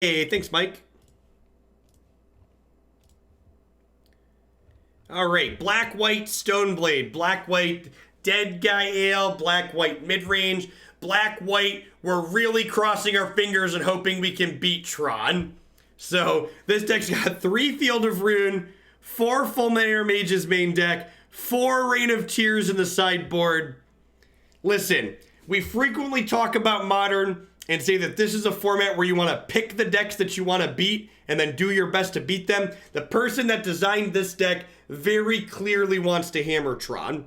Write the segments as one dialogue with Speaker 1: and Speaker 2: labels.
Speaker 1: Hey, thanks, Mike. All right, black-white Stoneblade, black-white Dead Guy Ale, black-white mid-range, black-white, we're really crossing our fingers and hoping we can beat Tron. So this deck's got 3 Field of Ruin, 4 Fulminator Mage's main deck, 4 Reign of Tears in the sideboard. Listen, we frequently talk about Modern and say that this is a format where you want to pick the decks that you want to beat and then do your best to beat them. The person that designed this deck very clearly wants to hammer Tron.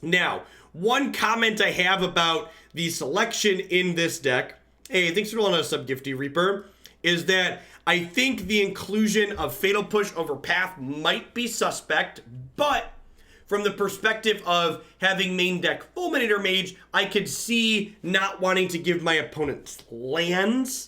Speaker 1: Now, one comment I have about the selection in this deck, hey, thanks for rolling a sub, Gifty Reaper, is that I think the inclusion of Fatal Push over Path might be suspect, but from the perspective of having main deck Fulminator Mage, I could see not wanting to give my opponents lands.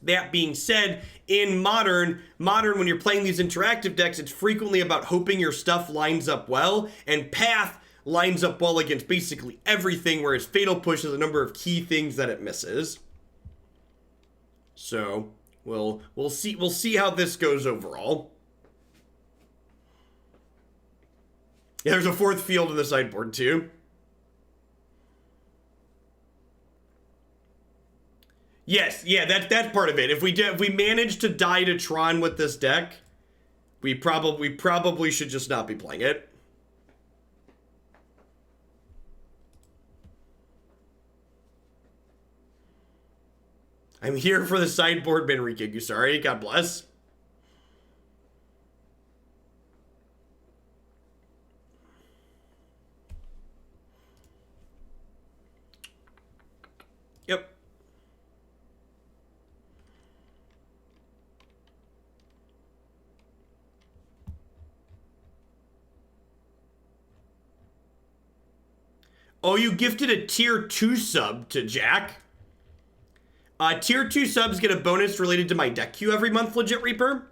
Speaker 1: That being said, in Modern, when you're playing these interactive decks, it's frequently about hoping your stuff lines up well, and Path lines up well against basically everything, whereas Fatal Push has a number of key things that it misses. So, we'll see how this goes overall. Yeah, there's a 4th field in the sideboard too. Yes, yeah, that's part of it. If we manage to die to Tron with this deck, we probably should just not be playing it. I'm here for the sideboard, Manriki-Gusari. God bless. Yep. Oh, you gifted a tier 2 sub to Jack? Tier 2 subs get a bonus related to my deck queue every month, Legit Reaper.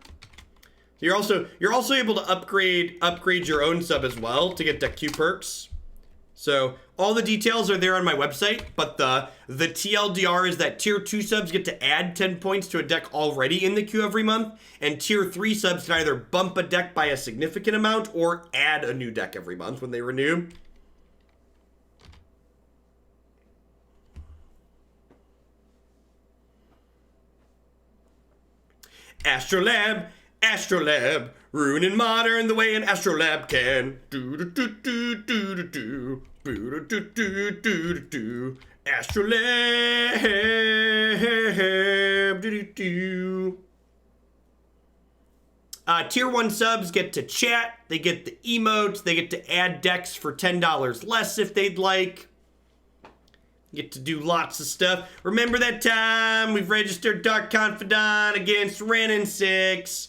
Speaker 1: You're also able to upgrade your own sub as well to get deck queue perks. So all the details are there on my website, but the TLDR is that tier 2 subs get to add 10 points to a deck already in the queue every month, and tier 3 subs can either bump a deck by a significant amount or add a new deck every month when they renew. Astrolab, ruining Modern the way an Astrolab can. Astrolab, tier 1 subs get to chat, they get the emotes, they get to add decks for $10 less if they'd like. Get to do lots of stuff. Remember that time we've registered Dark Confidant against Ren and 6.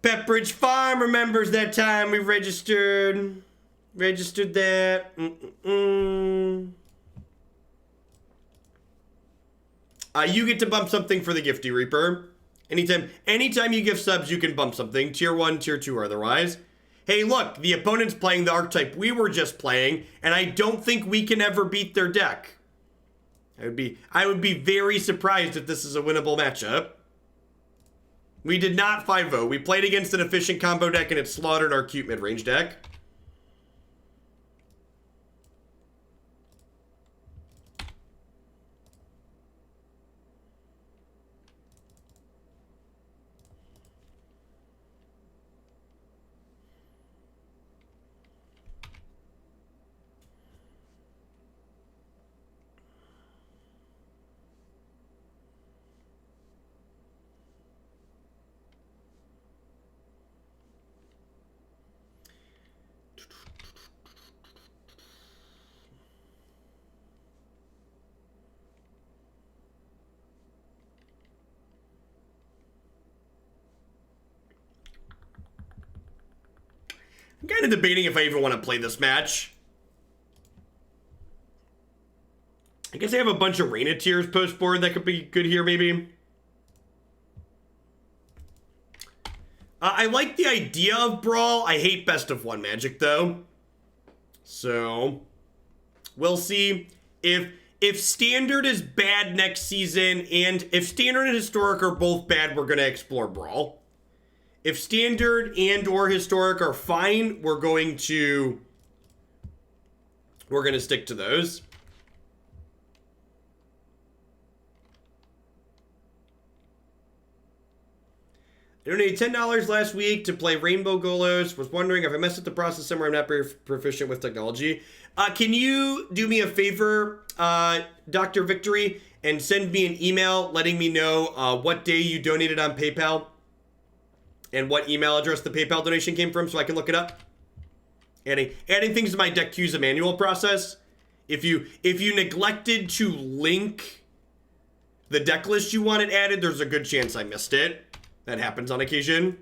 Speaker 1: Pepperidge Farm remembers that time we registered that. You get to bump something for the Gifty Reaper. Anytime you give subs, you can bump something. Tier 1, Tier 2, or otherwise. Hey, look, the opponent's playing the archetype we were just playing, and I don't think we can ever beat their deck. I would be very surprised if this is a winnable matchup. We did not 5-0. We played against an efficient combo deck, and it slaughtered our cute mid-range deck. I'm kind of debating if I even want to play this match. I guess I have a bunch of Reign of Tears post board that could be good here, maybe. I like the idea of Brawl. I hate Best of 1 Magic, though. So, we'll see. If if Standard is bad next season, and if Standard and Historic are both bad, we're going to explore Brawl. If Standard and or Historic are fine, we're going to stick to those. I donated $10 last week to play Rainbow Golos. Was wondering if I messed up the process somewhere. I'm not very proficient with technology. Can you do me a favor, Dr. Victory, and send me an email letting me know what day you donated on PayPal and what email address the PayPal donation came from so I can look it up? Adding things to my deck queue is a manual process. If you neglected to link the deck list you wanted added, there's a good chance I missed it. That happens on occasion.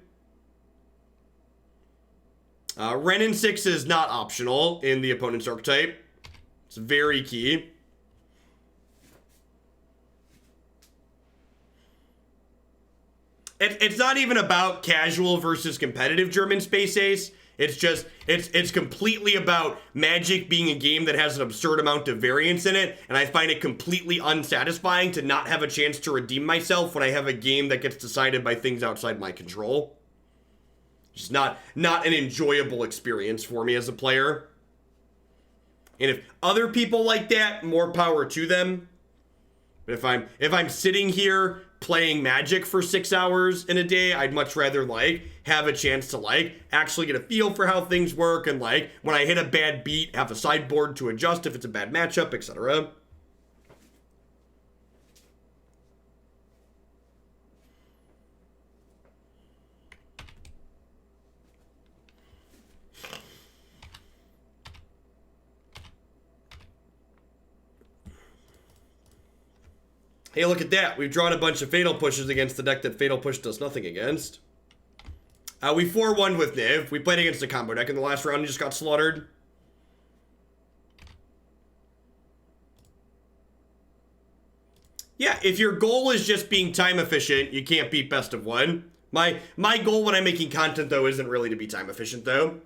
Speaker 1: Ren and 6 is not optional in the opponent's archetype. It's very key. It's not even about casual versus competitive German Space Ace. It's just, it's completely about Magic being a game that has an absurd amount of variance in it, and I find it completely unsatisfying to not have a chance to redeem myself when I have a game that gets decided by things outside my control. Just not an enjoyable experience for me as a player. And if other people like that, more power to them. But if I'm sitting here playing Magic for 6 hours in a day, I'd much rather have a chance to actually get a feel for how things work, and when I hit a bad beat, have a sideboard to adjust if it's a bad matchup, etc. Hey, look at that. We've drawn a bunch of Fatal Pushes against the deck that Fatal Push does nothing against. We 4-1 with Niv. We played against a combo deck in the last round and just got slaughtered. Yeah, if your goal is just being time efficient, you can't beat best of one. My goal when I'm making content, though, isn't really to be time efficient, though.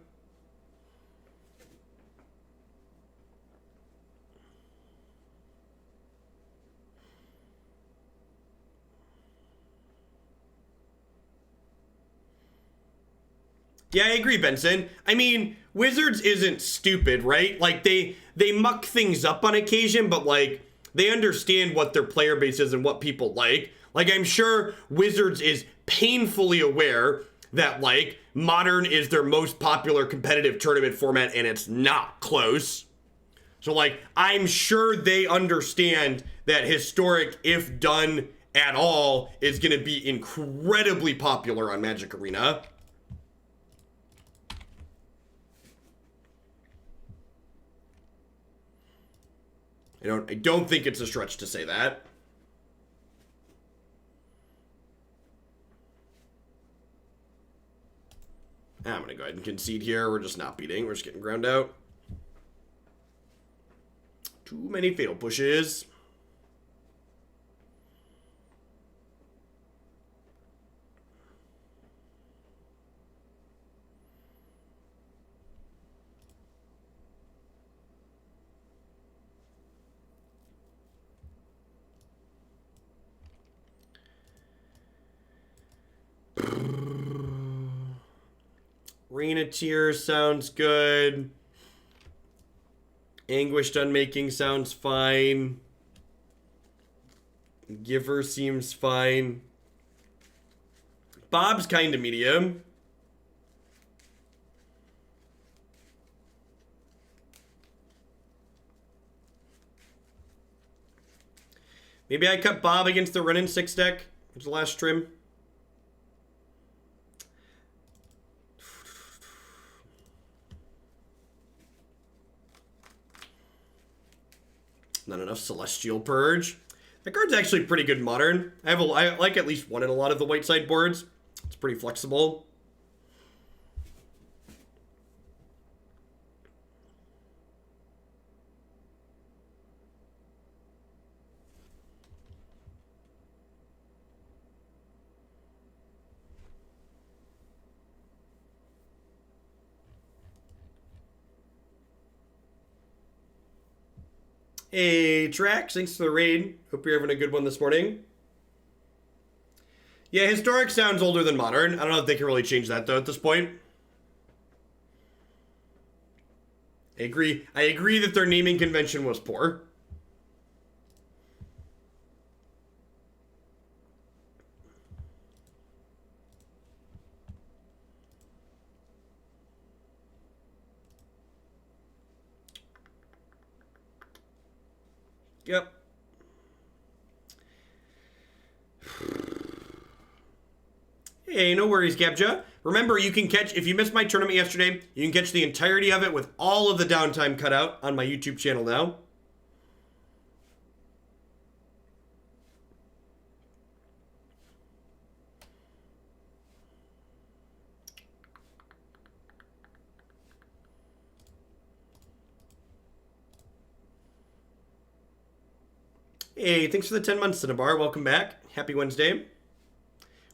Speaker 1: Yeah, I agree, Benson. I mean, Wizards isn't stupid, right? They muck things up on occasion, but they understand what their player base is and what people like. I'm sure Wizards is painfully aware that Modern is their most popular competitive tournament format and it's not close. So I'm sure they understand that Historic, if done at all, is going to be incredibly popular on Magic Arena. I don't think it's a stretch to say that. I'm going to go ahead and concede here. We're just not beating. We're just getting ground out. Too many Fatal Pushes. Rain-a-Tear sounds good. Anguished Unmaking sounds fine. Giver seems fine. Bob's kind of medium. Maybe I cut Bob against the Ren and 6 deck. It's the last trim. Not enough Celestial Purge. That card's actually pretty good Modern. I like at least one in a lot of the white side boards. It's pretty flexible. Hey, Trax, thanks for the raid. Hope you're having a good one this morning. Yeah, historic sounds older than modern. I don't know if they can really change that, though, at this point. I agree that their naming convention was poor. Yep. Hey, no worries, Gabja. Remember, you can catch, if you missed my tournament yesterday, you can catch the entirety of it with all of the downtime cut out on my YouTube channel now. Hey, thanks for the 10 months, Cinnabar. Welcome back. Happy Wednesday.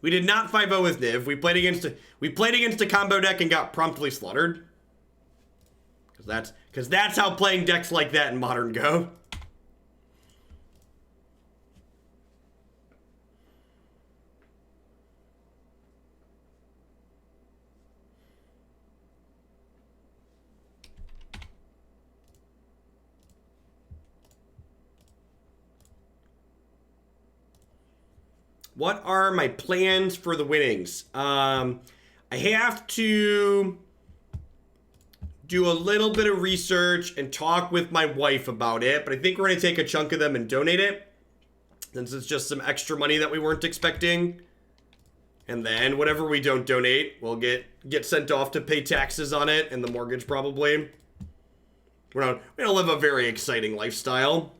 Speaker 1: We did not 5-0 with Niv. We played against a combo deck and got promptly slaughtered. Because that's how playing decks like that in Modern go. What are my plans for the winnings? I have to do a little bit of research and talk with my wife about it, but I think we're going to take a chunk of them and donate it, since it's just some extra money that we weren't expecting. And then whatever we don't donate, we'll get sent off to pay taxes on it and the mortgage probably. We don't live a very exciting lifestyle.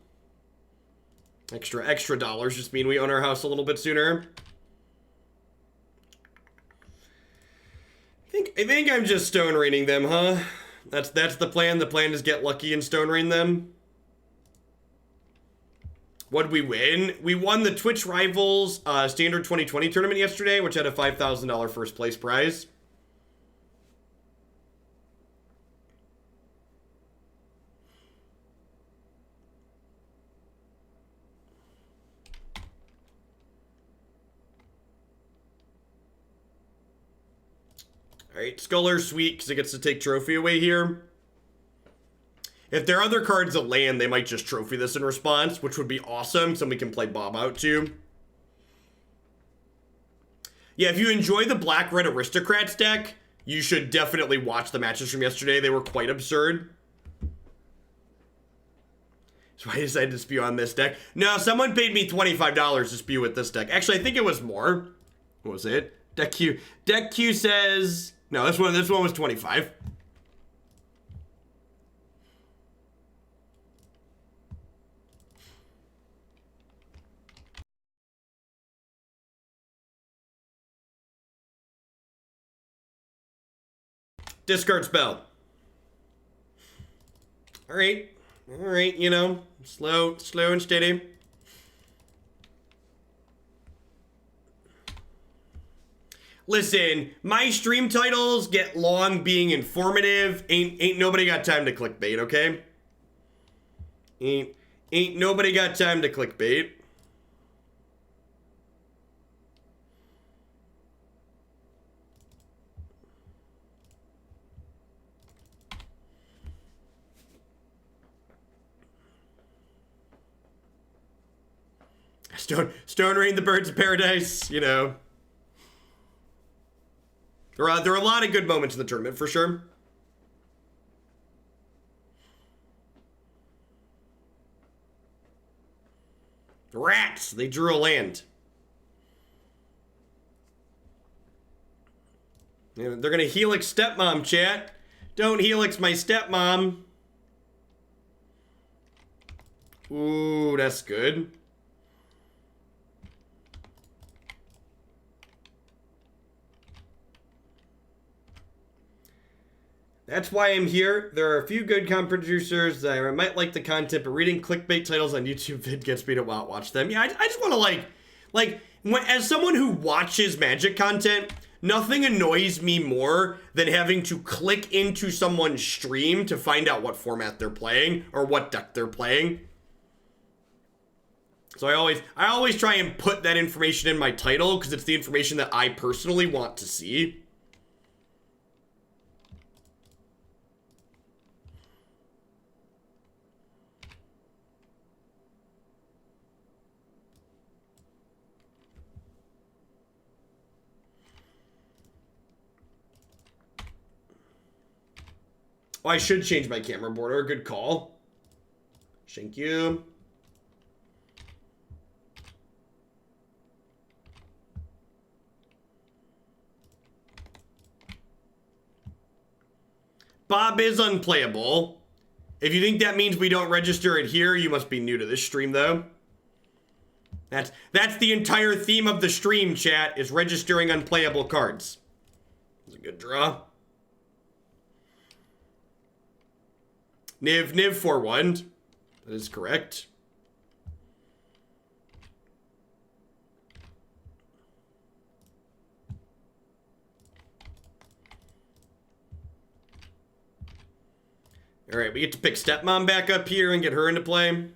Speaker 1: Extra dollars just mean we own our house a little bit sooner. I think I'm just stone raining them, huh? That's the plan. The plan is get lucky and stone rain them. What'd we win? We won the Twitch Rivals Standard 2020 tournament yesterday, which had a $5,000 first place prize. Alright, Sculler's sweet because it gets to take trophy away here. If there are other cards that land, they might just trophy this in response, which would be awesome. Somebody can play Bob out too. Yeah, if you enjoy the Black-Red Aristocrats deck, you should definitely watch the matches from yesterday. They were quite absurd. So I decided to spew on this deck. No, someone paid me $25 to spew with this deck. Actually, I think it was more. What was it? Deck Q says... No, this one was 25. Discard spell. All right, you know, slow and steady. Listen, my stream titles get long being informative. Ain't nobody got time to clickbait, okay? Ain't nobody got time to clickbait. Stone Rain the Birds of Paradise, you know. There are a lot of good moments in the tournament, for sure. Rats! They drew a land. Yeah, they're gonna Helix stepmom, chat. Don't Helix my stepmom. Ooh, that's good. That's why I'm here. There are a few good content producers that I might like the content, but reading clickbait titles on YouTube vid gets me to watch them. Yeah, I just want to as someone who watches Magic content, nothing annoys me more than having to click into someone's stream to find out what format they're playing or what deck they're playing. So I always try and put that information in my title because it's the information that I personally want to see. Oh, I should change my camera border. Good call. Thank you. Bob is unplayable. If you think that means we don't register it here, you must be new to this stream, though. That's the entire theme of the stream, chat, is registering unplayable cards. That's a good draw. Niv 4-1. That is correct. All right, we get to pick Stepmom back up here and get her into play.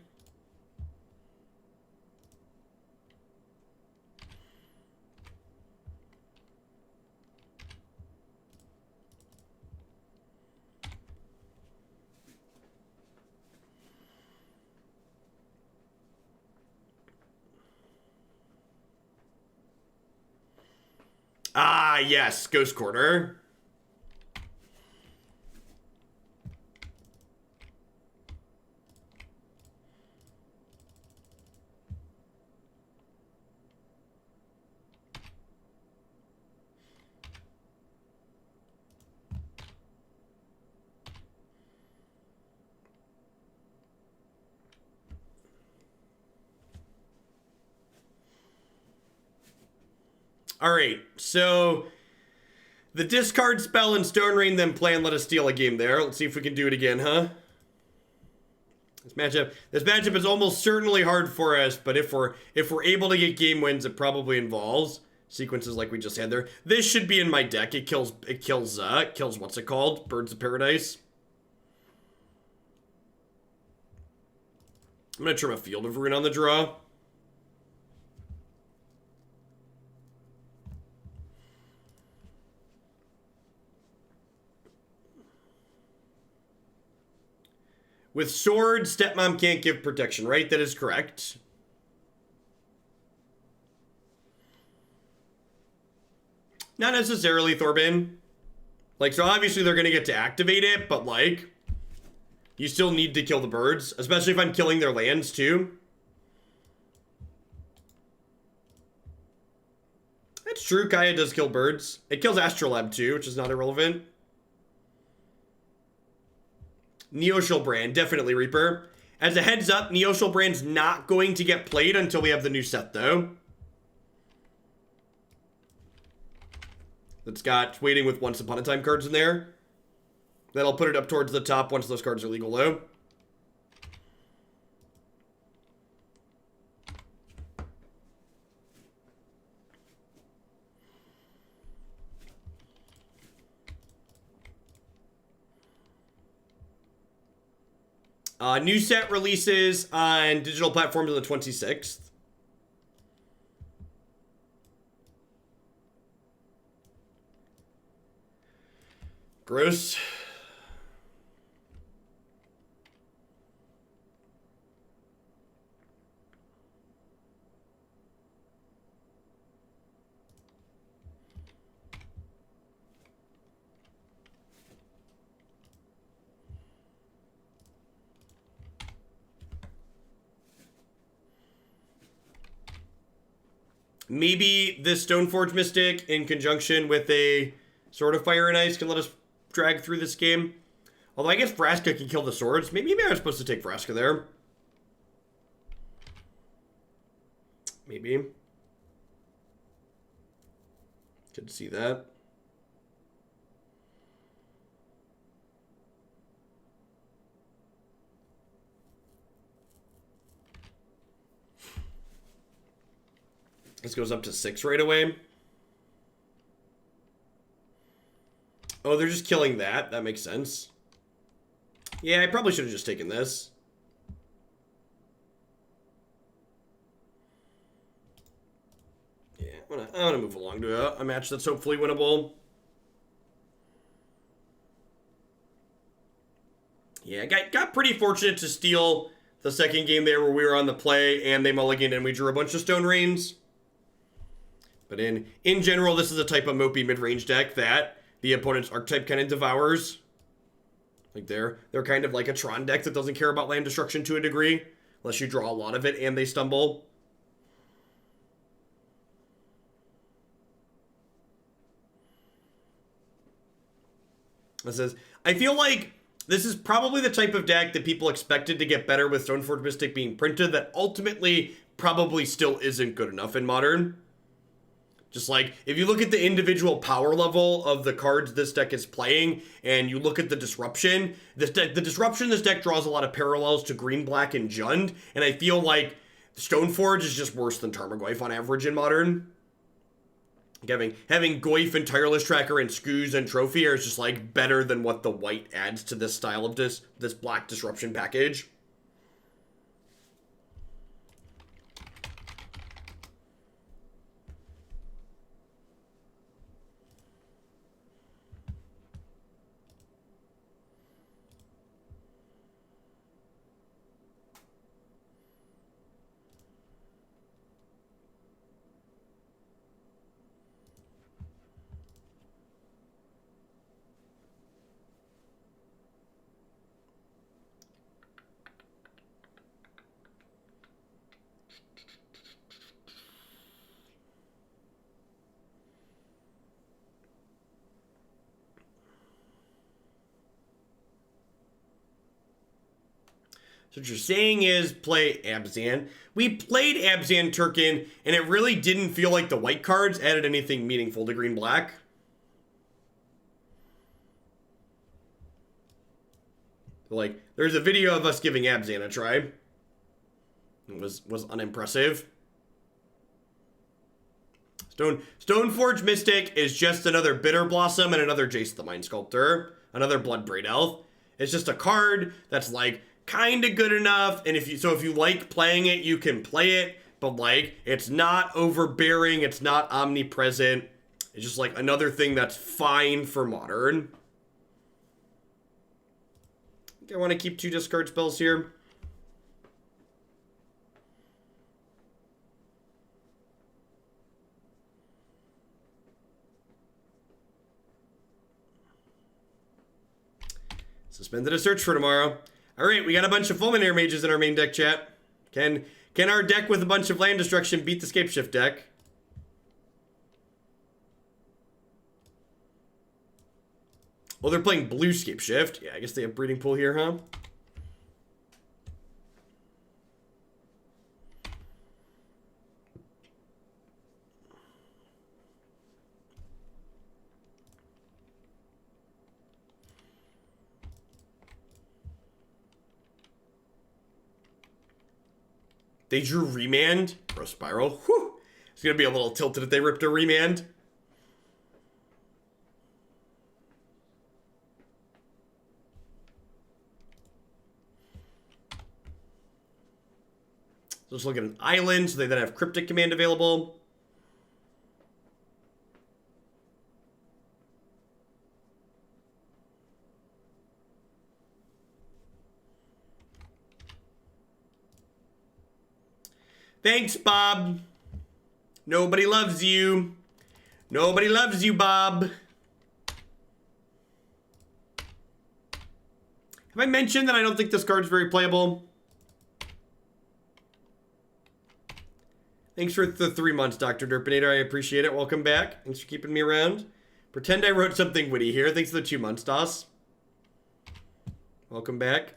Speaker 1: Ah, yes, Ghost Quarter. All right, so the discard spell and Stone Rain, then play and let us steal a game there. Let's see if we can do it again, huh? This matchup is almost certainly hard for us, but if we're able to get game wins, it probably involves sequences like we just had there. This should be in my deck. It kills what's it called? Birds of Paradise. I'm gonna trim a Field of Ruin on the draw. With Sword, Stepmom can't give protection, right? That is correct. Not necessarily, Thorbin. Like, so obviously they're gonna get to activate it, but like, you still need to kill the birds, especially if I'm killing their lands too. That's true, Kaya does kill birds. It kills Astrolab too, which is not irrelevant. Neoshul Brand, definitely Reaper. As a heads up, Neoshul Brand's not going to get played until we have the new set, though. That's got Waiting with Once Upon a Time cards in there. That'll put it up towards the top once those cards are legal, though. New set releases on digital platforms on the 26th. Gross. Maybe this Stoneforge Mystic in conjunction with a Sword of Fire and Ice can let us drag through this game. Although I guess Vraska can kill the swords. Maybe I was supposed to take Vraska there. Maybe. Could see that. This goes up to 6 right away. Oh, they're just killing that. That makes sense. Yeah, I probably should have just taken this. I'm gonna move along to a match that's hopefully winnable. Yeah, got pretty fortunate to steal the second game there where we were on the play and they mulliganed and we drew a bunch of Stone Rains. But in general, this is a type of mopey mid-range deck that the opponent's archetype kind of devours. Like they're kind of like a Tron deck that doesn't care about land destruction to a degree, unless you draw a lot of it and they stumble. It says, I feel like this is probably the type of deck that people expected to get better with Stoneforge Mystic being printed that ultimately probably still isn't good enough in Modern. Just like, if you look at the individual power level of the cards this deck is playing, and you look at the disruption, the disruption in this deck draws a lot of parallels to Green, Black, and Jund, and I feel like Stoneforge is just worse than Tarmogoyf on average in Modern. Having Goyf and Tireless Tracker and Skoos and Trophy is just like better than what the white adds to this style of this black disruption package. So what you're saying is play Abzan. We played Abzan Turkin, and it really didn't feel like the white cards added anything meaningful to Green-Black. Like, there's a video of us giving Abzan a try. It was unimpressive. Stoneforge Mystic is just another Bitter Blossom and another Jace the Mind Sculptor. Another Bloodbraid Elf. It's just a card that's like kind of good enough, and if you like playing it, you can play it, but like it's not overbearing, it's not omnipresent. It's just like another thing that's fine for Modern. I think I want to keep 2 discard spells here. Suspended a search for tomorrow. All right, we got a bunch of Fulminator Mages in our main deck, chat. Can our deck with a bunch of land destruction beat the Scapeshift deck? Well, they're playing blue Scapeshift. Yeah, I guess they have Breeding Pool here, huh? They drew Remand. Bro, Spiral. Whew. It's going to be a little tilted if they ripped a Remand. So let's look at an island. So they then have Cryptic Command available. Thanks, Bob. Nobody loves you. Nobody loves you, Bob. Have I mentioned that I don't think this card's very playable? Thanks for the 3 months, Dr. Derpinator. I appreciate it. Welcome back. Thanks for keeping me around. Pretend I wrote something witty here. Thanks for the 2 months, Doss. Welcome back.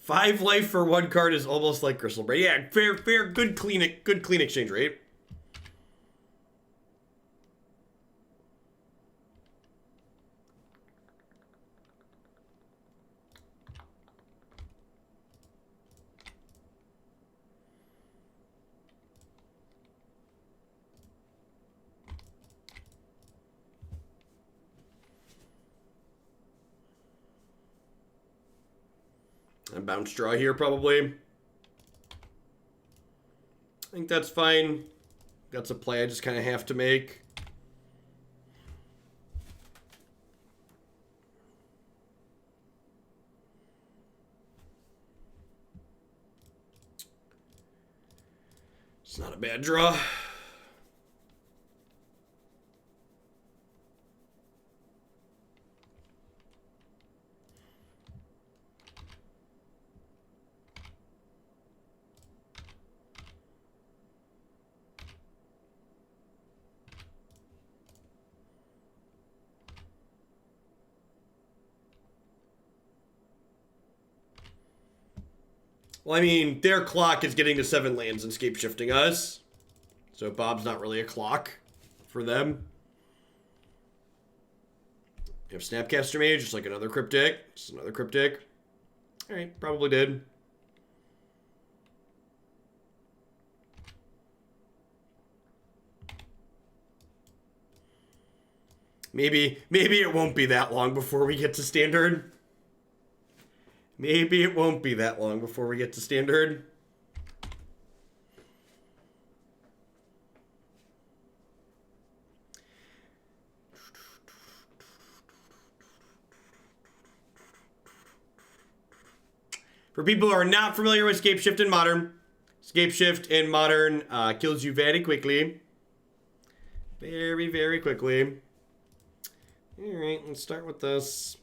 Speaker 1: Five life for 1 card is almost like Crystal Braid. Yeah, fair, good clean exchange rate. And bounce draw here, probably. I think that's fine. That's a play I just kind of have to make. It's not a bad draw. Well, I mean, their clock is getting to 7 lands and scape shifting us. So Bob's not really a clock for them. You have Snapcaster Mage, just like another Cryptic. Just another Cryptic. Alright, probably did. Maybe it won't be that long before we get to Standard. Maybe it won't be that long before we get to Standard. For people who are not familiar with Scape Shift in Modern, Scape Shift in Modern kills you very quickly. Very, very quickly. Alright, let's start with this.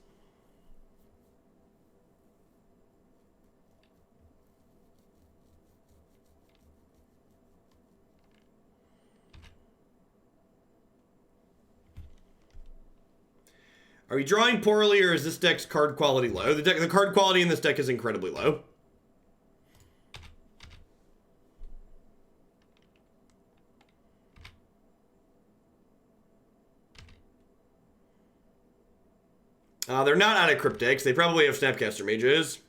Speaker 1: Are we drawing poorly, or is this deck's card quality low? The card quality in this deck is incredibly low. They're not out of Cryptics. They probably have Snapcaster Mages.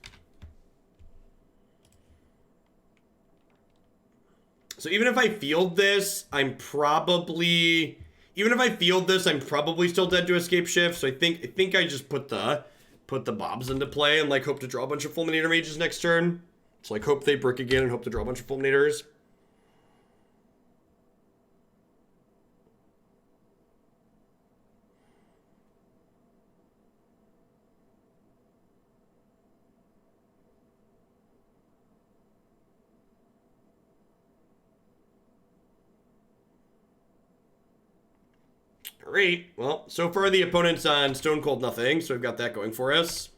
Speaker 1: So even if I field this, I'm probably... Even if I field this, I'm probably still dead to Escape Shift. So I think I just put the Bobs into play and like hope to draw a bunch of Fulminator Mages next turn. So like hope they brick again and hope to draw a bunch of Fulminators. Great. Well, so far the opponent's on Stone Cold nothing, so we've got that going for us.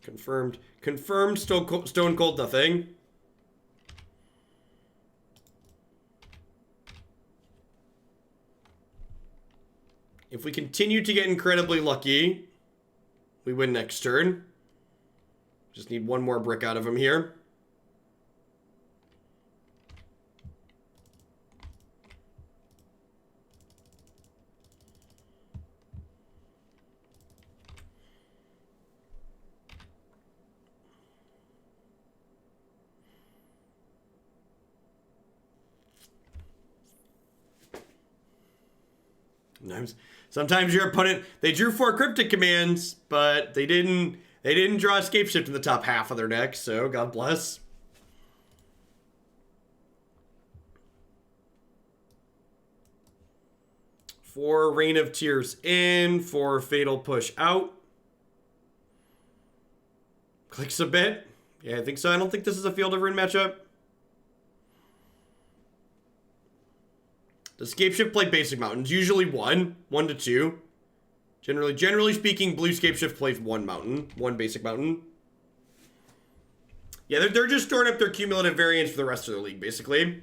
Speaker 1: Confirmed. Confirmed Stone Cold nothing. If we continue to get incredibly lucky, we win next turn. Just need one more brick out of him here. Sometimes your opponent, they drew 4 Cryptic commands, but they didn't draw Escape Shift in the top half of their deck, so God bless. For Reign of Tears in, for Fatal Push out. Clicks a bit. Yeah, I think so. I don't think this is a Field of Ruin matchup. Does Scape Shift play basic mountains? Usually 1 to 2. Generally speaking, blue Scape Shift plays 1 mountain, 1 basic mountain. Yeah, they're just storing up their cumulative variance for the rest of their league, basically.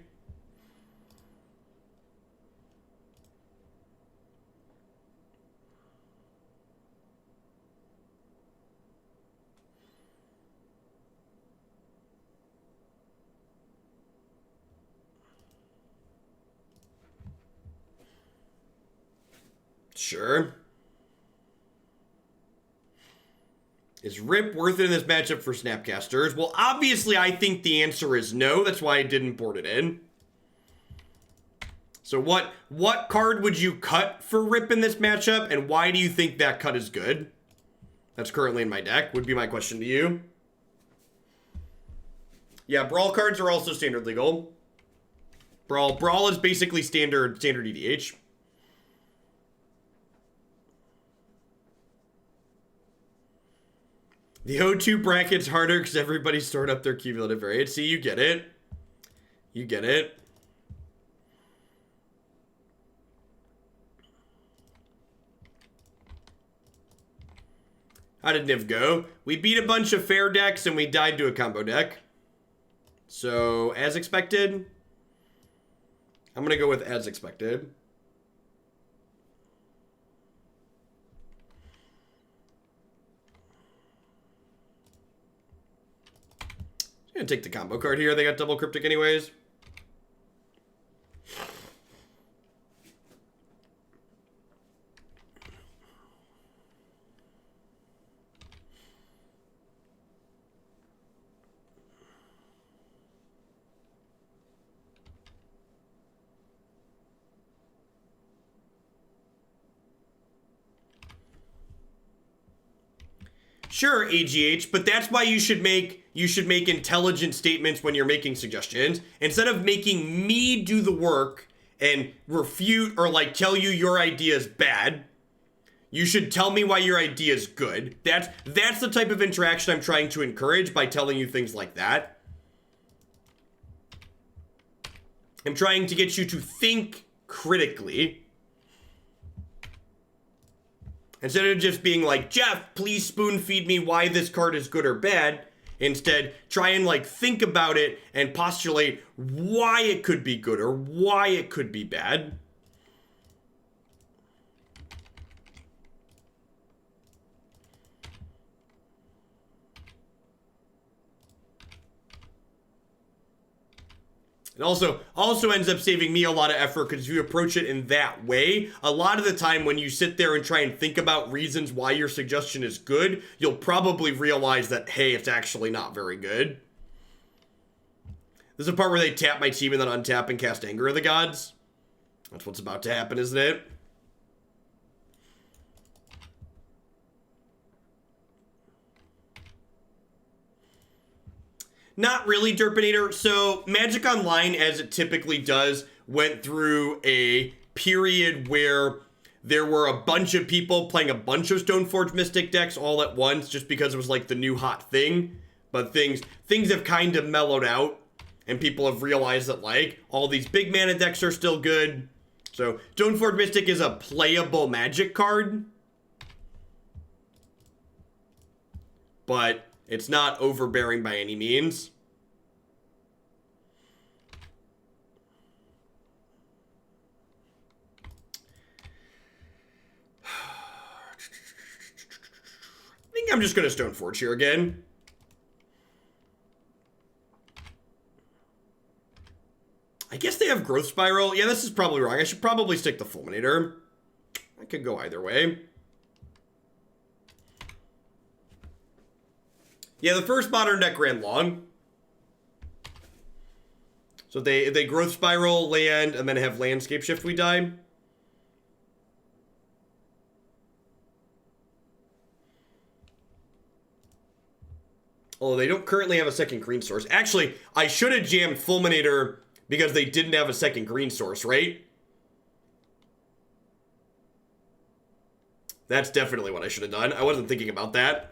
Speaker 1: Sure. Is Rip worth it in this matchup for Snapcasters? Well, obviously, I think the answer is no. That's why I didn't board it in. So what card would you cut for Rip in this matchup, and why do you think that cut is good? That's currently in my deck, would be my question to you. Yeah, Brawl cards are also standard legal. Brawl is basically standard EDH. The O2 bracket's harder because everybody's stored up their cumulative variance. See, you get it. You get it. How did Niv go? We beat a bunch of fair decks and we died to a combo deck. So, as expected. I'm going to go with as expected. I'm going to take the combo card here. They got double cryptic anyways. Sure, AGH, but that's why you should make intelligent statements when you're making suggestions. Instead of making me do the work and refute or like tell you your idea is bad, you should tell me why your idea is good. That's the type of interaction I'm trying to encourage by telling you things like that. I'm trying to get you to think critically. Instead of just being like, Jeff, please spoon feed me why this card is good or bad. Instead, try and like think about it and postulate why it could be good or why it could be bad. It also ends up saving me a lot of effort because if you approach it in that way, a lot of the time when you sit there and try and think about reasons why your suggestion is good, you'll probably realize that, hey, it's actually not very good. This is a part where they tap my team and then untap and cast Anger of the Gods. That's what's about to happen, isn't it? Not really, Derpinator. So, Magic Online, as it typically does, went through a period where there were a bunch of people playing a bunch of Stoneforge Mystic decks all at once, just because it was like the new hot thing. But things have kind of mellowed out, and people have realized that like all these big mana decks are still good. So, Stoneforge Mystic is a playable Magic card, but it's not overbearing by any means. I think I'm just going to Stoneforge here again. I guess they have Growth Spiral. Yeah, this is probably wrong. I should probably stick the Fulminator. I could go either way. Yeah, the first modern deck ran long. So they Growth Spiral, land, and then have Landscape Shift, we die. Although they don't currently have a second green source. Actually, I should have jammed Fulminator because they didn't have a second green source, right? That's definitely what I should have done. I wasn't thinking about that.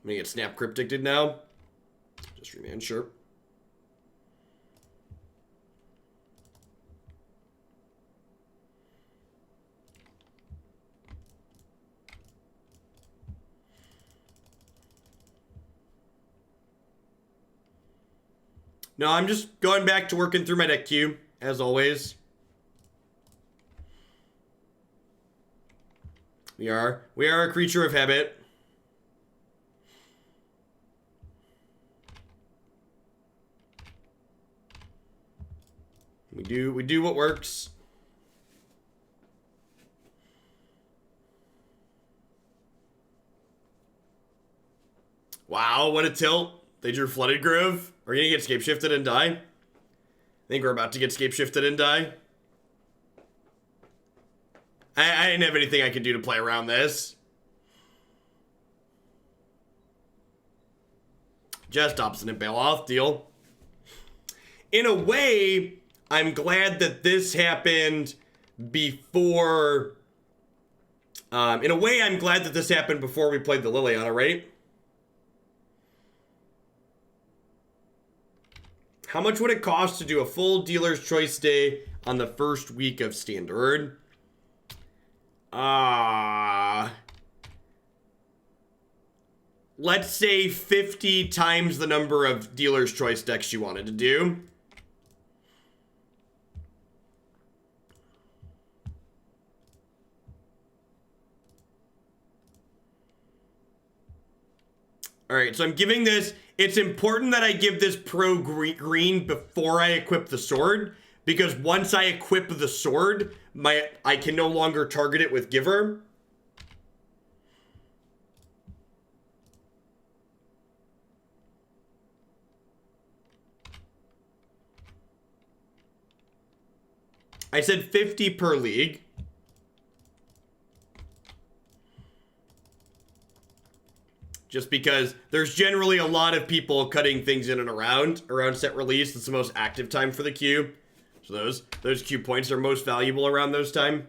Speaker 1: I'm gonna get Snap Cryptic now. Just remand, sure. No, I'm just going back to working through my deck queue, as always. We are a creature of habit. We do what works. Wow, what a tilt. They drew Flooded Grove. Are you gonna get scape shifted and die? I think we're about to get scape shifted and die. I didn't have anything I could do to play around this. Just Obstinate Bailoff, deal. In a way, I'm glad that this happened before... in a way, I'm glad that this happened before we played the Liliana, right? How much would it cost to do a full Dealer's Choice Day on the first week of Standard? Let's say 50 times the number of Dealer's Choice decks you wanted to do. Alright, so I'm giving this... It's important that I give this pro green before I equip the sword, because once I equip the sword, I can no longer target it with Giver. I said 50 per league. Just because there's generally a lot of people cutting things in and around set release. It's the most active time for the queue. So those queue points are most valuable around those time.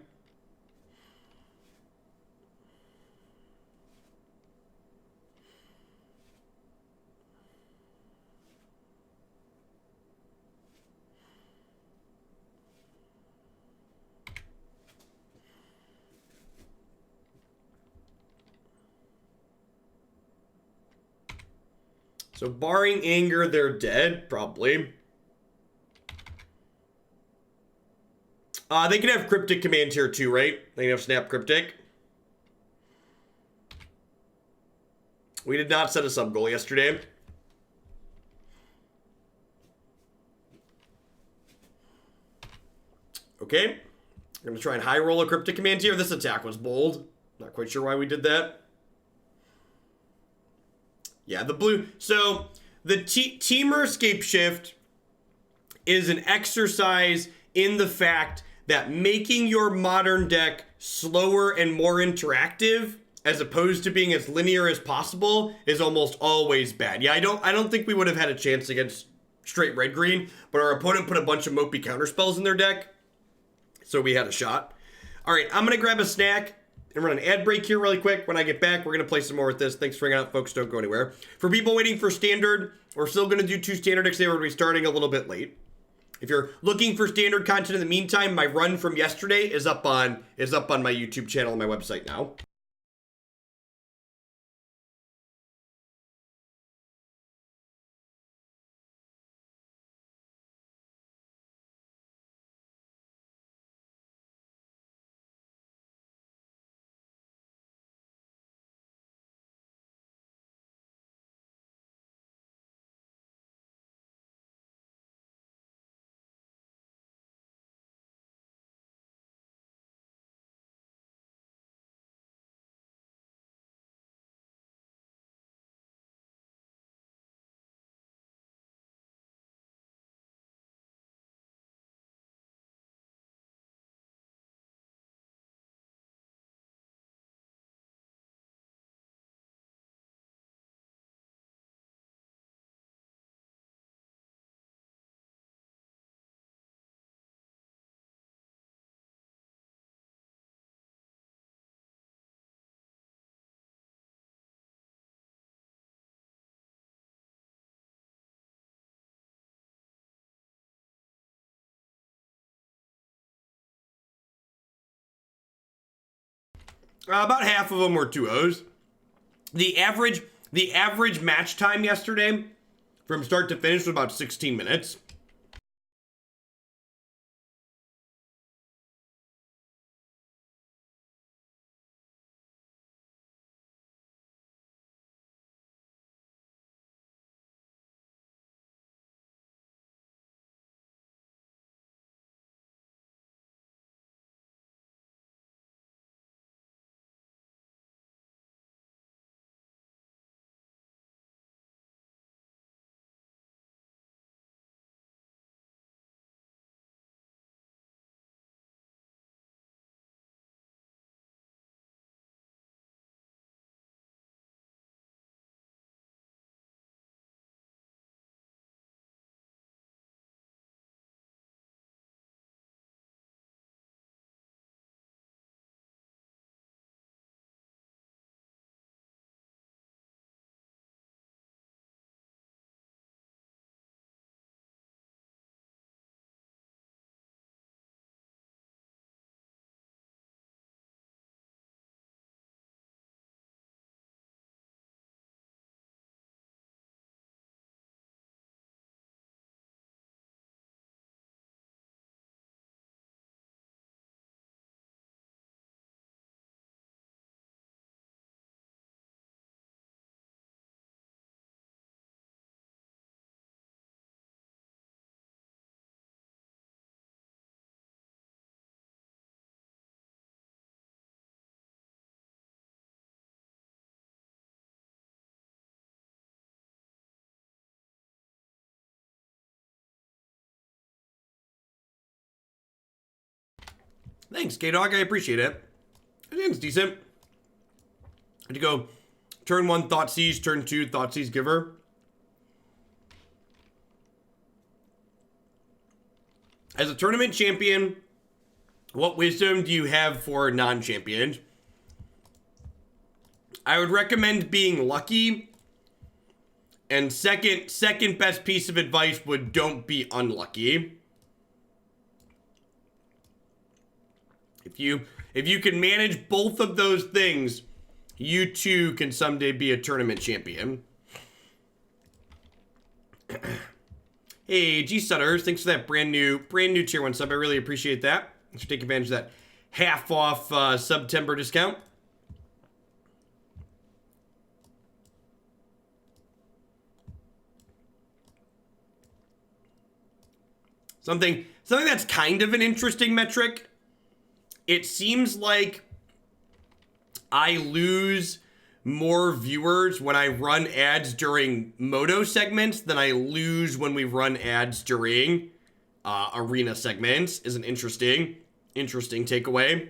Speaker 1: So barring anger, they're dead, probably. They can have Cryptic Command tier 2, right? They can have Snap Cryptic. We did not set a sub goal yesterday. Okay. I'm going to try and high roll a Cryptic Command tier. This attack was bold. Not quite sure why we did that. Yeah, the blue. So the Teamer Escape Shift is an exercise in the fact that making your modern deck slower and more interactive, as opposed to being as linear as possible, is almost always bad. Yeah, I don't think we would have had a chance against straight red-green, but our opponent put a bunch of mopey counterspells in their deck, so we had a shot. All right, I'm gonna grab a snack and run an ad break here really quick. When I get back, we're going to play some more with this. Thanks for hanging out, folks. Don't go anywhere. For people waiting for Standard, we're still going to do 2 Standard decks. We're going to be starting a little bit late. If you're looking for Standard content in the meantime, my run from yesterday is up on my YouTube channel and my website now. About half of them were 2-0s. The average match time yesterday from start to finish was about 16 minutes. Thanks, K-Dog. I appreciate it. I think it's decent. I had to go turn 1, Thoughtseize, turn 2, Thoughtseize Giver. As a tournament champion, what wisdom do you have for non-champions? I would recommend being lucky. And second best piece of advice would don't be unlucky. If you can manage both of those things, you too can someday be a tournament champion. Hey, G Sutters, thanks for that brand new tier 1 sub. I really appreciate that. Thanks for taking advantage of that half off September discount. Something that's kind of an interesting metric. It seems like I lose more viewers when I run ads during Moto segments than I lose when we run ads during arena segments. Is an interesting takeaway.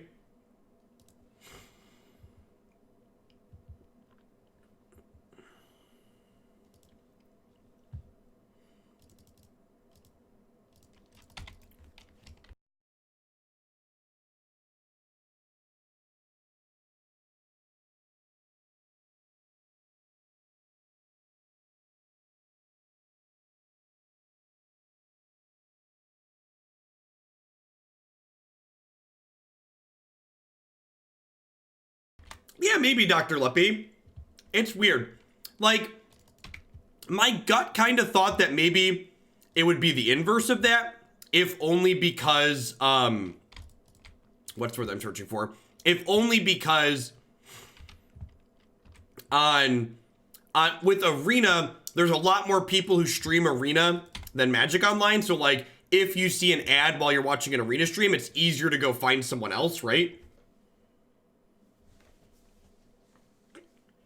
Speaker 1: Yeah, maybe, Dr. Luppy. It's weird. Like, my gut kind of thought that maybe it would be the inverse of that, if only because, what's the word I'm searching for? If only because with Arena, there's a lot more people who stream Arena than Magic Online, so like, if you see an ad while you're watching an Arena stream, it's easier to go find someone else, right?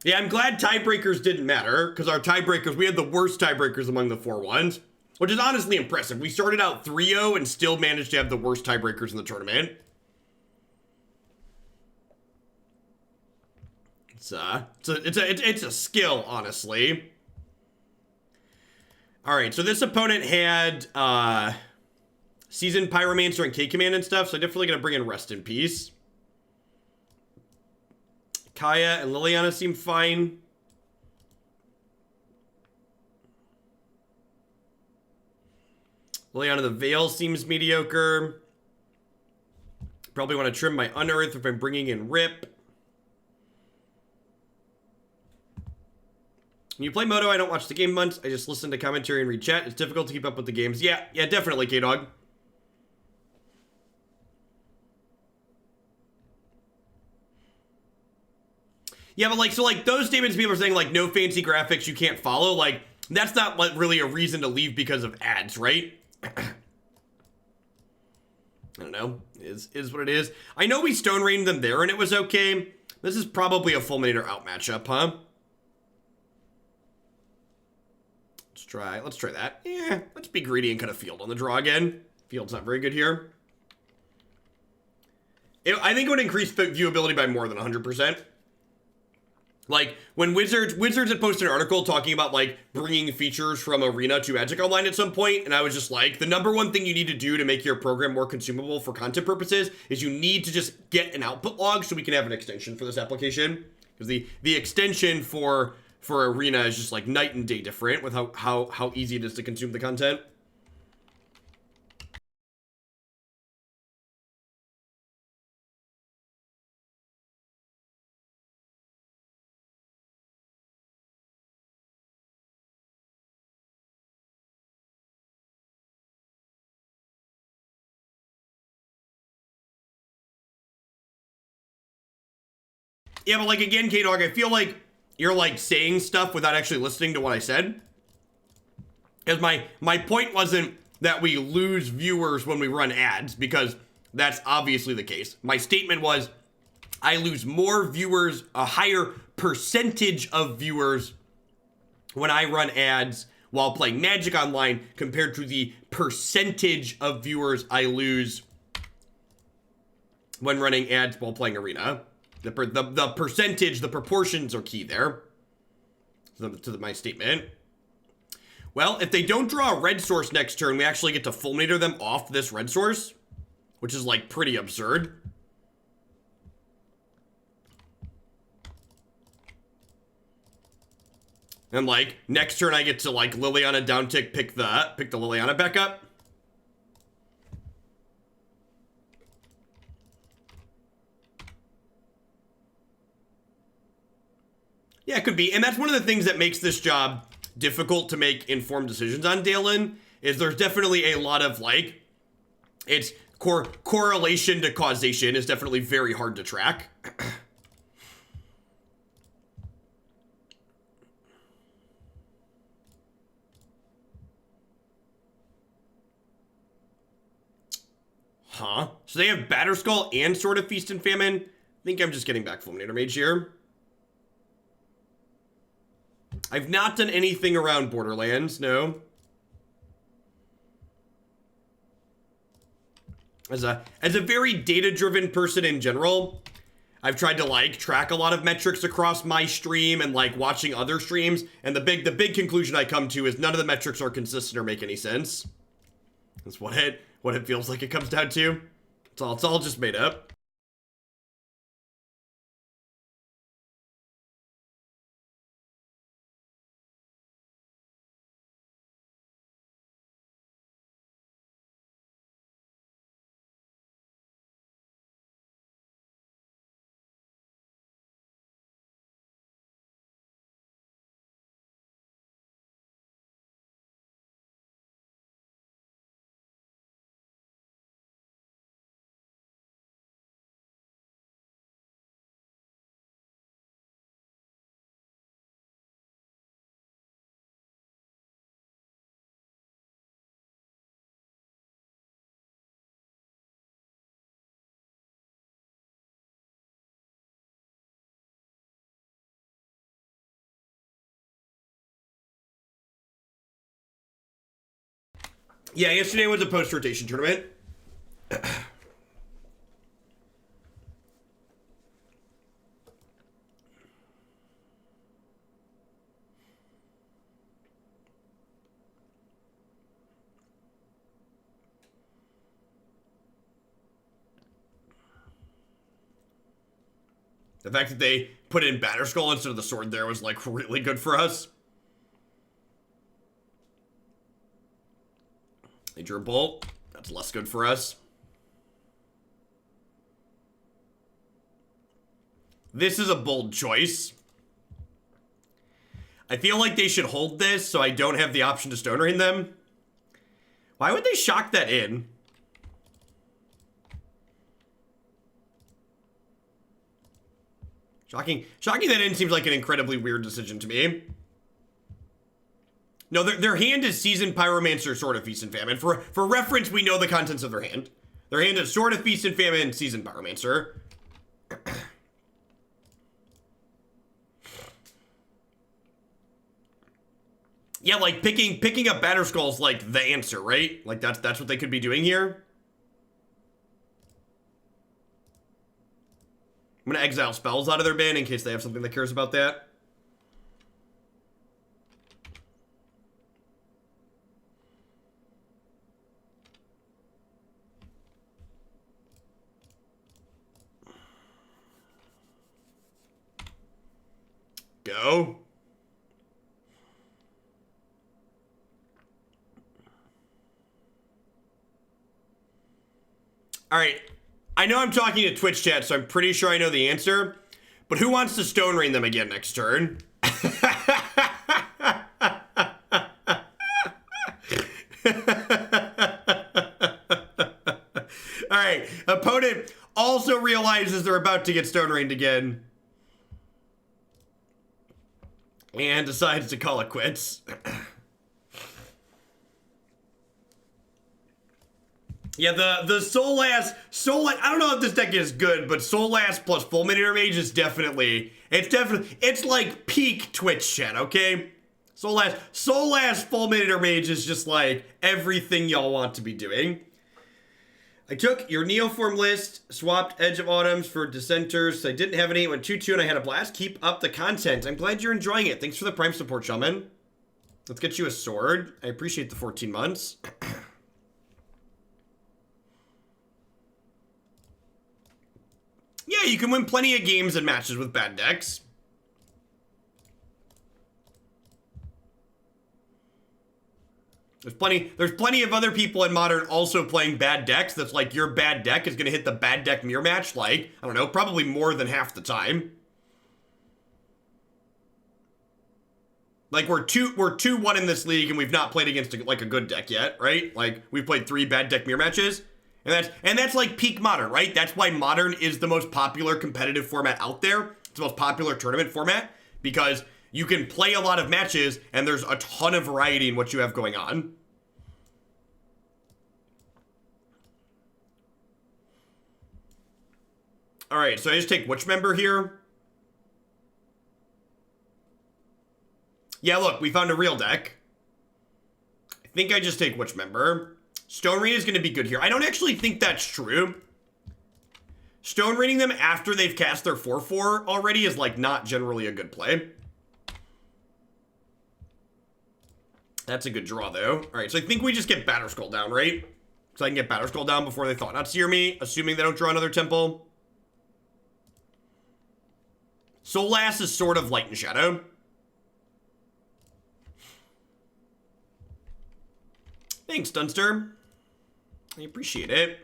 Speaker 1: Yeah, I'm glad tiebreakers didn't matter, because our tiebreakers, we had the worst tiebreakers among the 4-1s, which is honestly impressive. We started out 3-0 and still managed to have the worst tiebreakers in the tournament. It's a skill, honestly. All right, so this opponent had Seasoned Pyromancer and K-Command and stuff, so definitely going to bring in Rest in Peace. Kaya and Liliana seem fine. Liliana the Veil seems mediocre. Probably want to trim my Unearth if I'm bringing in Rip. When you play Moto, I don't watch the game months. I just listen to commentary and read chat. It's difficult to keep up with the games. Yeah, definitely, K-Dog. Yeah, but like, so like those statements people are saying like no fancy graphics, you can't follow, like that's not like really a reason to leave because of ads, right? I don't know, is what it is. I know we stone rained them there and it was okay. This is probably a Fulminator out matchup, huh? Let's try that. Yeah, let's be greedy and cut a field on the draw again. Field's not very good here. I think it would increase viewability by more than 100%. Like, when Wizards had posted an article talking about, like, bringing features from Arena to Magic Online at some point, and I was just like, the number one thing you need to do to make your program more consumable for content purposes is you need to just get an output log so we can have an extension for this application. Because the extension for Arena is just, like, night and day different with how easy it is to consume the content. Yeah, but like, again, K-Dog, I feel like you're like saying stuff without actually listening to what I said. Because my point wasn't that we lose viewers when we run ads, because that's obviously the case. My statement was I lose more viewers, a higher percentage of viewers when I run ads while playing Magic Online compared to the percentage of viewers I lose when running ads while playing Arena. The percentage, the proportions are key there. To my statement. Well, if they don't draw a red source next turn, we actually get to Fulminator them off this red source, which is, like, pretty absurd. And, like, next turn I get to, like, Liliana downtick, pick the Liliana back up. Yeah, it could be. And that's one of the things that makes this job difficult to make informed decisions on, Dalen, is there's definitely a lot of, like, it's correlation to causation is definitely very hard to track. Huh? So they have Batterskull and Sword of Feast and Famine? I think I'm just getting back Fulminator Mage here. I've not done anything around Borderlands, no. As a very data-driven person in general, I've tried to, like, track a lot of metrics across my stream and, like, watching other streams, and the big conclusion I come to is none of the metrics are consistent or make any sense. That's what it feels like it comes down to. It's all just made up. Yeah, yesterday was a post-rotation tournament. The fact that they put in Batterskull instead of the sword there was, like, really good for us. They drew a bolt. That's less good for us. This is a bold choice. I feel like they should hold this so I don't have the option to Stone Rain them. Why would they shock that in? Shocking that in seems like an incredibly weird decision to me. No, their hand is Seasoned Pyromancer, Sword of Feast and Famine. For reference, we know the contents of their hand. Their hand is Sword of Feast and Famine, Seasoned Pyromancer. Yeah, like picking up Batterskull is like the answer, right? Like that's what they could be doing here. I'm gonna exile spells out of their bin in case they have something that cares about that. Go. All right. I know I'm talking to Twitch chat, so I'm pretty sure I know the answer. But who wants to Stone Rain them again next turn? All right. Opponent also realizes they're about to get Stone Rained again. And decides to call it quits. Yeah, the Solas, I don't know if this deck is good, but Solas plus Fulminator Mage is definitely, it's like peak Twitch chat, okay? Solas Fulminator Mage is just like everything y'all want to be doing. I took your Neoform list, swapped Edge of Autumns for Dissenters. I didn't have any. It went 2-2 and I had a blast. Keep up the content. I'm glad you're enjoying it. Thanks for the Prime support, Shaman. Let's get you a sword. I appreciate the 14 months. Yeah, you can win plenty of games and matches with bad decks. There's plenty of other people in Modern also playing bad decks that's like your bad deck is going to hit the bad deck mirror match like, I don't know, probably more than half the time. Like we're 2-1 in this league and we've not played against like a good deck yet, right? Like we've played 3 bad deck mirror matches. And that's like peak Modern, right? That's why Modern is the most popular competitive format out there. It's the most popular tournament format because you can play a lot of matches and there's a ton of variety in what you have going on. All right, so I just take which member here? Yeah, look, we found a real deck. I think I just take which member? Stone Rain is going to be good here. I don't actually think that's true. Stone Raining them after they've cast their 4/4 already is like not generally a good play. That's a good draw though. All right, so I think we just get Batterskull down, right? So I can get Batterskull down before they thought not sear me, assuming they don't draw another temple. Solas is sort of light and shadow. Thanks, Dunster. I appreciate it.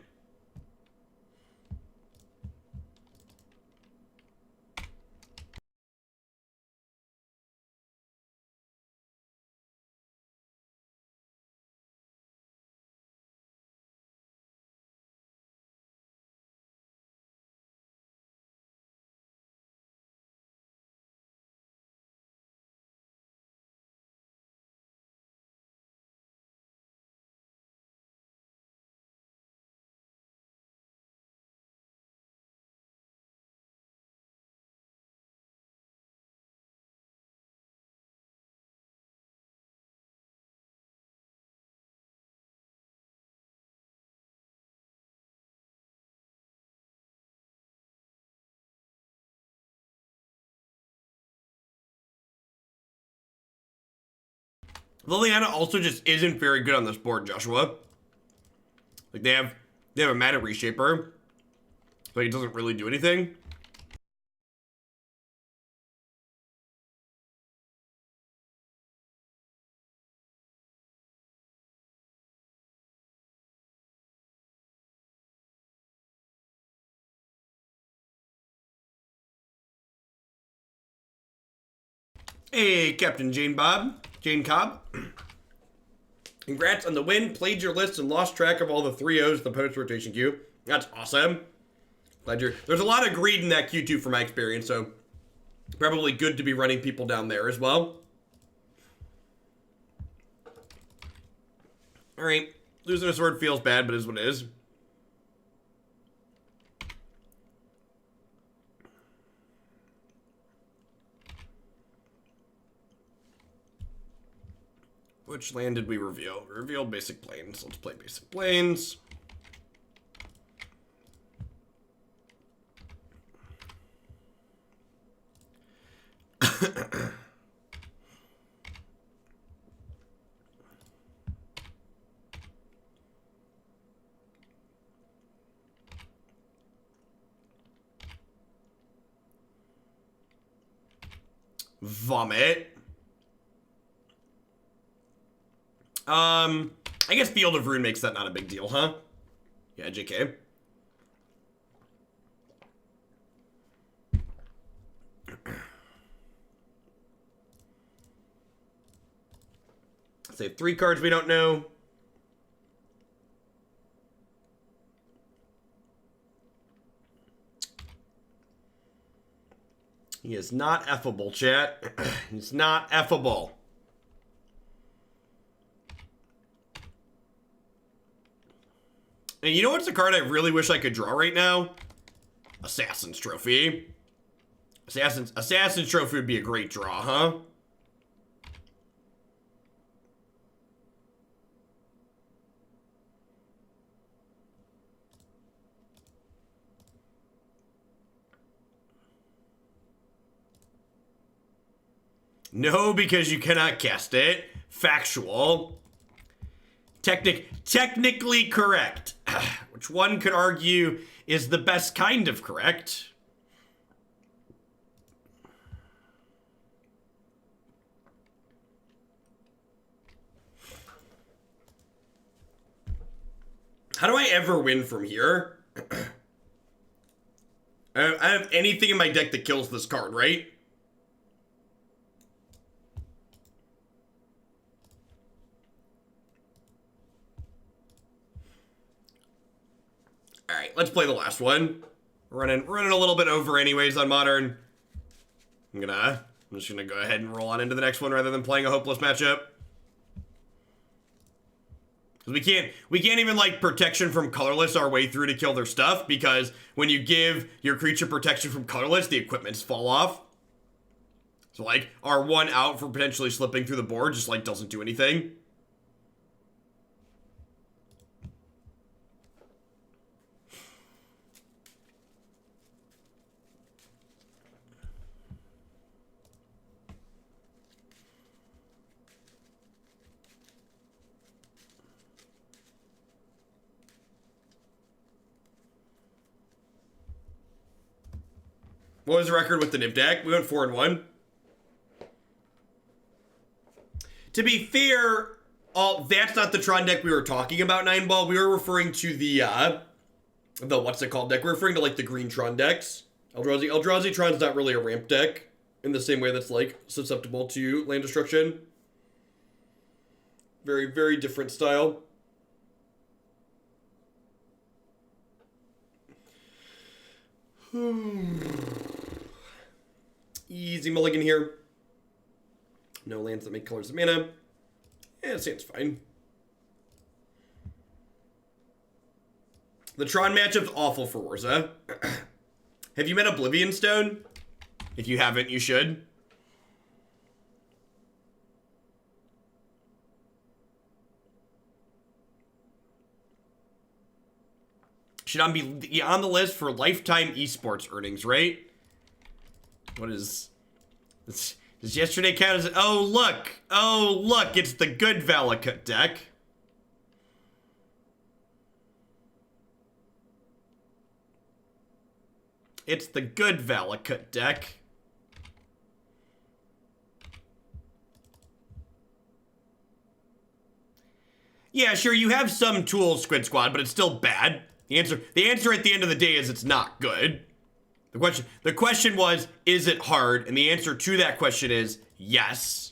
Speaker 1: Liliana also just isn't very good on this board, Joshua. Like they have a mana reshaper. Like it doesn't really do anything. Hey, Captain Jane Cobb. Congrats on the win. Played your list and lost track of all the 3-0s in the post-rotation queue. That's awesome. There's a lot of greed in that queue too from my experience, so probably good to be running people down there as well. Alright. Losing a sword feels bad, but is what it is. Which land did we reveal? We revealed Basic Plains. Let's play Basic Plains. Vomit. I guess Field of Ruin makes that not a big deal, huh? Yeah, JK. Say 3 cards we don't know. He is not effable, chat. He's not effable. And you know what's a card I really wish I could draw right now? Assassin's Trophy. Assassin's Trophy would be a great draw, huh? No, because you cannot cast it. Factual. Technically correct. Which one could argue is the best kind of correct. How do I ever win from here? I have anything in my deck that kills this card, right? Alright, let's play the last one. We're running a little bit over anyways on Modern. I'm just gonna go ahead and roll on into the next one rather than playing a hopeless matchup. Because we can't even, like, protection from colorless our way through to kill their stuff, because when you give your creature protection from colorless, the equipments fall off. So, like, our one out for potentially slipping through the board just, like, doesn't do anything. What was the record with the Niv deck? We went 4-1. To be fair, that's not the Tron deck we were talking about, 9-Ball. We were referring to the what's it called deck? We're referring to, like, the green Tron decks. Eldrazi Tron's not really a ramp deck in the same way that's, like, susceptible to land destruction. Very, very different style. Easy mulligan here. No lands that make colors of mana. Yeah, it seems fine. The Tron matchup's awful for Urza. Have you met Oblivion Stone? If you haven't, you should. Should be on the list for lifetime esports earnings, right? What is... Does yesterday count as... Oh, look! It's the good Valakut deck. It's the good Valakut deck. Yeah, sure, you have some tools, Squid Squad, but it's still bad. The answer at the end of the day is it's not good. The question was, is it hard? And the answer to that question is yes.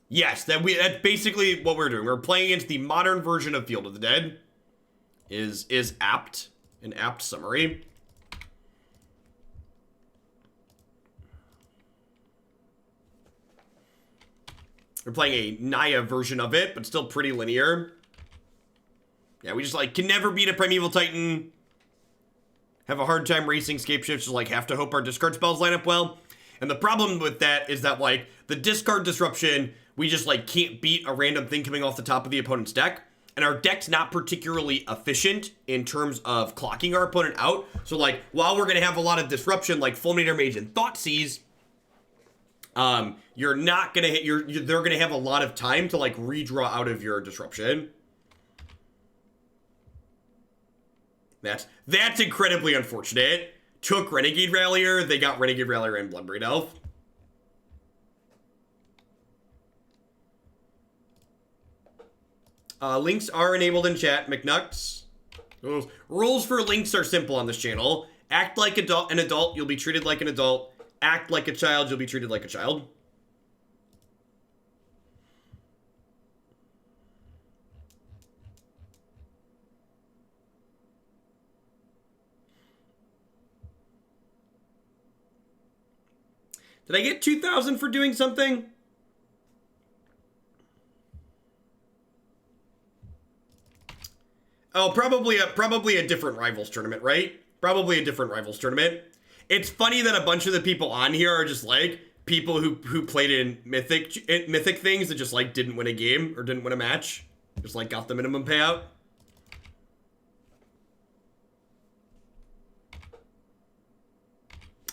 Speaker 1: Yes, that's basically what we're doing. We're playing against the modern version of Field of the Dead. Is apt, an apt summary. We're playing a Naya version of it, but still pretty linear. Yeah, we just, like, can never beat a Primeval Titan. Have a hard time racing Scape Shifts, just, like, have to hope our discard spells line up well. And the problem with that is that, like, the discard disruption, we just, like, can't beat a random thing coming off the top of the opponent's deck. And our deck's not particularly efficient in terms of clocking our opponent out. So, like, while we're going to have a lot of disruption, like Fulminator Mage and Thoughtseize, you're not gonna hit they're gonna have a lot of time to, like, redraw out of your disruption. That's incredibly unfortunate. Took Renegade Rallier, they got Renegade Rallier and Bloodbraid Elf. Links are enabled in chat, McNux. Rules for links are simple on this channel. Act like an adult, you'll be treated like an adult. Act like a child, you'll be treated like a child. Did I get 2,000 for doing something? Oh, probably a different Rivals tournament, right? Probably a different Rivals tournament. It's funny that a bunch of the people on here are just, like, people who played in mythic things that just, like, didn't win a game or didn't win a match. Just, like, got the minimum payout.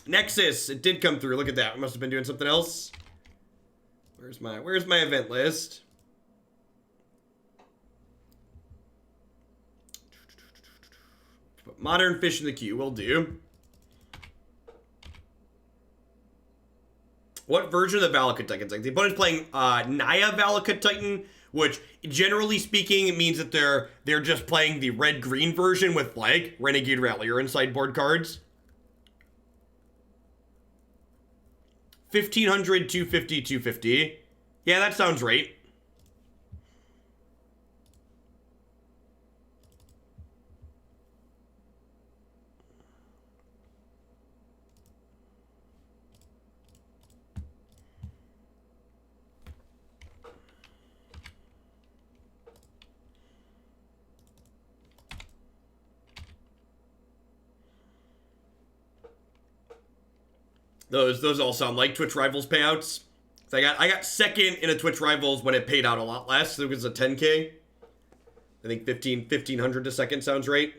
Speaker 1: Nexus, it did come through. Look at that. We must have been doing something else. Where's my event list? Put Modern Fish in the queue. Will do. What version of the Valakut Titan's like? The opponent's playing Naya Valakut Titan, which generally speaking means that they're just playing the red-green version with like Renegade Rallier and sideboard cards. 1500, 250, 250. Yeah, that sounds right. Those all sound like Twitch Rivals payouts. So I got second in a Twitch Rivals when it paid out a lot less. So it was a 10K. I think 1500 a second sounds right.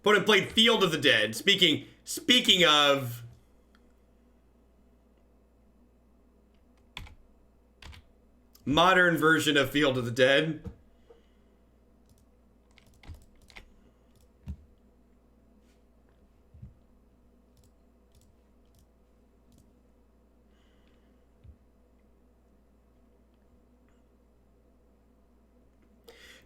Speaker 1: Opponent played Field of the Dead. Speaking of modern version of Field of the Dead.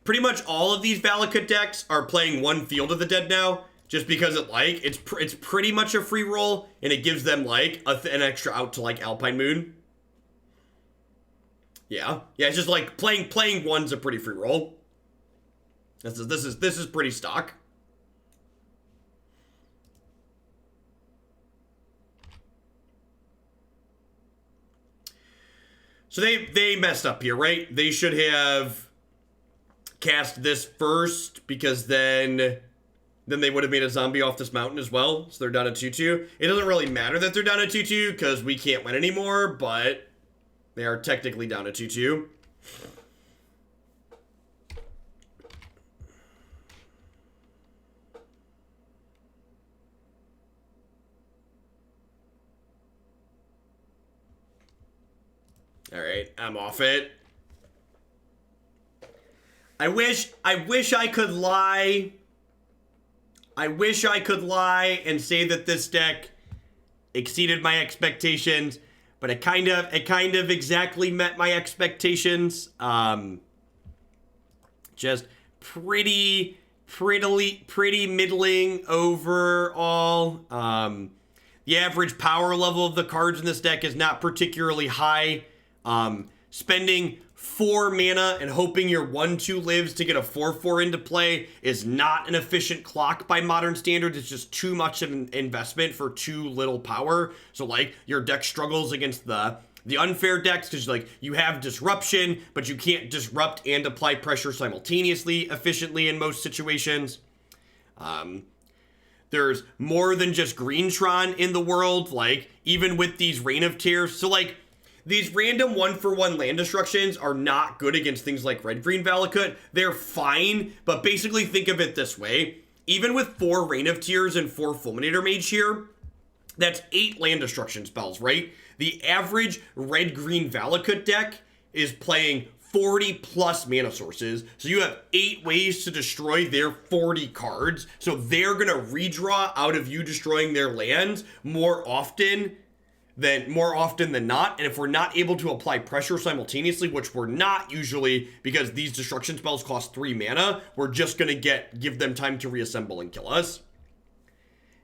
Speaker 1: Pretty much all of these Valakut decks are playing one Field of the Dead now, just because it's pretty much a free roll, and it gives them like an extra out to like Alpine Moon. Yeah, it's just like playing one's a pretty free roll. This is pretty stock. So they messed up here, right? They should have cast this first, because then they would have made a zombie off this mountain as well. So they're down at 2-2. It doesn't really matter that they're down at 2-2 because we can't win anymore, but they are technically down at 2-2. All right, I'm off it. I wish I could lie. I wish I could lie and say that this deck exceeded my expectations, but it kind of exactly met my expectations. Just pretty middling overall. The average power level of the cards in this deck is not particularly high. Spending 4 mana and hoping your 1/2 lives to get a 4/4 into play is not an efficient clock by modern standards. It's just too much of an investment for too little power. So like your deck struggles against the unfair decks because like you have disruption, but you can't disrupt and apply pressure simultaneously efficiently in most situations. There's more than just Greentron in the world, like even with these Reign of Tears. So like these random 1-for-1 land destructions are not good against things like red-green Valakut. They're fine, but basically think of it this way. Even with 4 Reign of Tears and 4 Fulminator Mage here, that's 8 land destruction spells, right? The average red-green Valakut deck is playing 40 plus mana sources. So you have 8 ways to destroy their 40 cards. So they're going to redraw out of you destroying their lands more often than not. And if we're not able to apply pressure simultaneously, which we're not usually because these destruction spells cost 3 mana, we're just going to give them time to reassemble and kill us.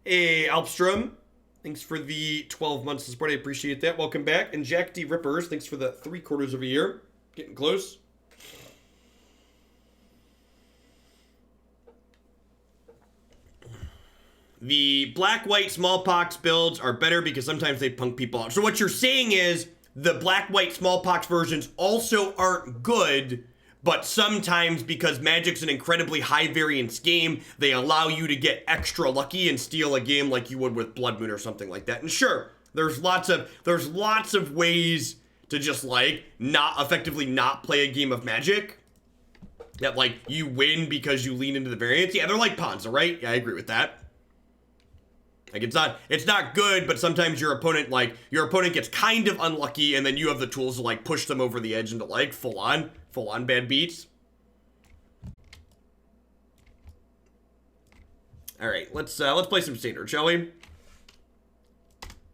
Speaker 1: Hey, Alpstrom, thanks for the 12 months of support. I appreciate that. Welcome back. And Jack D. Rippers, thanks for the 3/4 of a year. Getting close. The black-white smallpox builds are better because sometimes they punk people out. So what you're saying is the black-white smallpox versions also aren't good, but sometimes because Magic's an incredibly high variance game, they allow you to get extra lucky and steal a game like you would with Blood Moon or something like that. And sure, there's lots of ways to just like effectively not play a game of Magic that like you win because you lean into the variance. Yeah, they're like Ponza, right? Yeah, I agree with that. Like, it's not good, but sometimes your opponent gets kind of unlucky, and then you have the tools to, like, push them over the edge into, like, full-on bad beats. Alright, let's play some Standard, shall we?